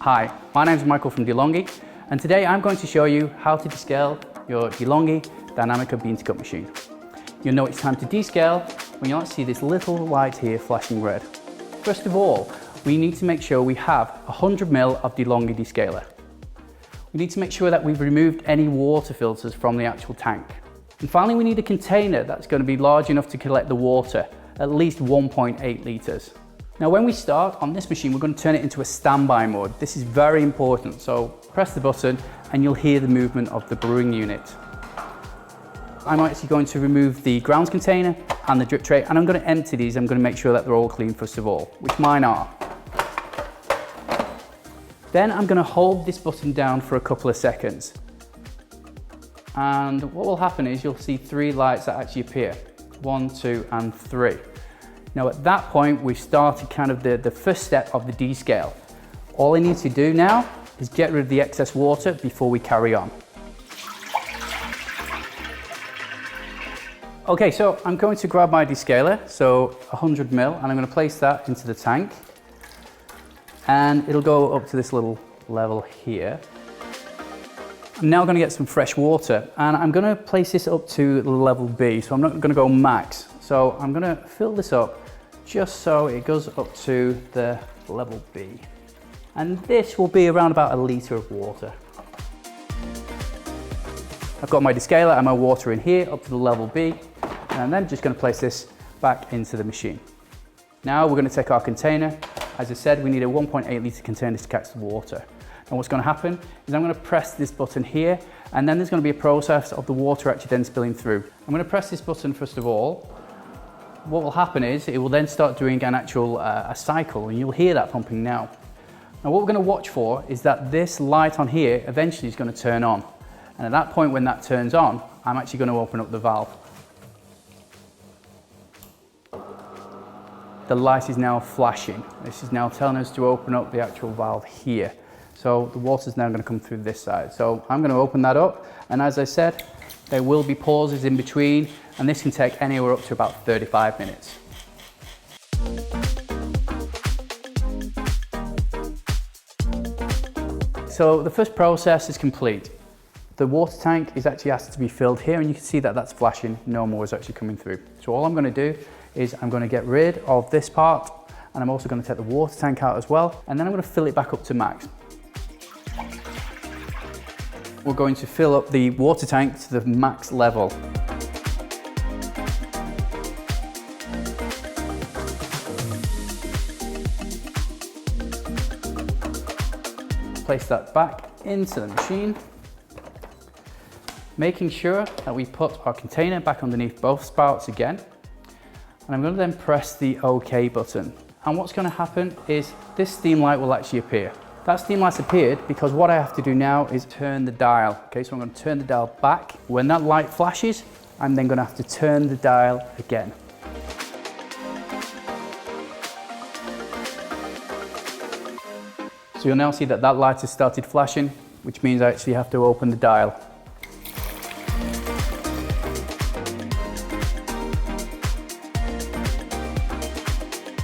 Hi, my name is Michael from DeLonghi, and today I'm going to show you how to descale your DeLonghi Dynamica bean to cup machine. You'll know it's time to descale when you'll see this little light here flashing red. First of all, we need to make sure we have 100 ml of DeLonghi descaler. We need to make sure that we've removed any water filters from the actual tank. And finally, we need a container that's going to be large enough to collect the water, at least 1.8 litres. Now when we start on this machine, we're going to turn it into a standby mode. This is very important, so press the button and you'll hear the movement of the brewing unit. I'm actually going to remove the grounds container and the drip tray, and I'm going to empty these. I'm going to make sure that they're all clean first of all, which mine are. Then I'm going to hold this button down for a couple of seconds. And what will happen is you'll see 3 lights that actually appear. 1, 2, and 3. Now at that point, we've started kind of the first step of the descale. All I need to do now is get rid of the excess water before we carry on. Okay, so I'm going to grab my descaler, so 100 ml, and I'm going to place that into the tank. And it'll go up to this little level here. I'm now going to get some fresh water, and I'm going to place this up to level B, so I'm not going to go max. So I'm going to fill this up just so it goes up to the level B. And this will be around about 1 litre of water. I've got my descaler and my water in here up to the level B, and then just going to place this back into the machine. Now we're going to take our container. As I said, we need a 1.8 litre container to catch the water. And what's going to happen is I'm going to press this button here, and then there's going to be a process of the water actually then spilling through. I'm going to press this button first of all. What will happen is it will then start doing an actual a cycle, and you'll hear that pumping now. Now what we're going to watch for is that this light on here eventually is going to turn on. And at that point when that turns on, I'm actually going to open up the valve. The light is now flashing. This is now telling us to open up the actual valve here. So the water is now going to come through this side. So I'm going to open that up, and as I said, there will be pauses in between, and this can take anywhere up to about 35 minutes. So the first process is complete. The water tank is actually asked to be filled here, and you can see that that's flashing, no more is actually coming through. So all I'm going to do is I'm going to get rid of this part, and I'm also going to take the water tank out as well, and then I'm going to fill it back up to max. We're going to fill up the water tank to the max level. Place that back into the machine, making sure that we put our container back underneath both spouts again. And I'm going to then press the OK button. And what's going to happen is this steam light will actually appear. That steam light's appeared because what I have to do now is turn the dial. Okay, so I'm going to turn the dial back. When that light flashes, I'm then going to have to turn the dial again. So you'll now see that that light has started flashing, which means I actually have to open the dial.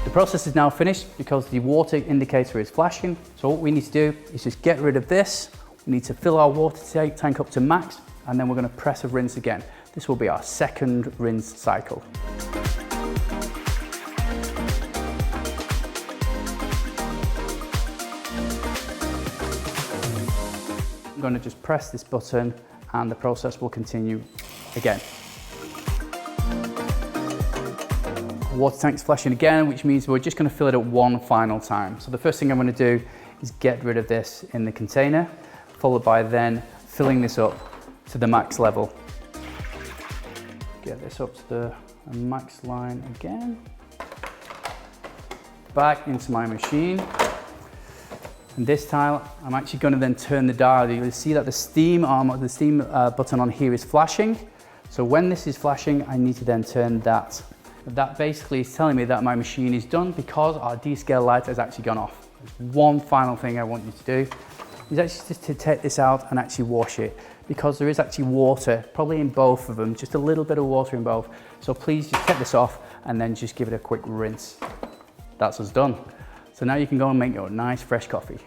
The process is now finished because the water indicator is flashing. So what we need to do is just get rid of this. We need to fill our water tank up to max, and then we're going to press a rinse again. This will be our second rinse cycle. I'm going to just press this button and the process will continue again. Water tank's flashing again, which means we're just going to fill it up one final time. So the first thing I'm going to do is get rid of this in the container, followed by then filling this up to the max level. Get this up to the max line again. Back into my machine. And this time, I'm actually going to then turn the dial. You'll see that the steam button on here is flashing. So when this is flashing, I need to then turn that. That basically is telling me that my machine is done because our descale light has actually gone off. There's one final thing I want you to do is actually just to take this out and actually wash it, because there is actually water, probably in both of them, just a little bit of water in both. So please just take this off and then just give it a quick rinse. That's us done. So now you can go and make your nice fresh coffee.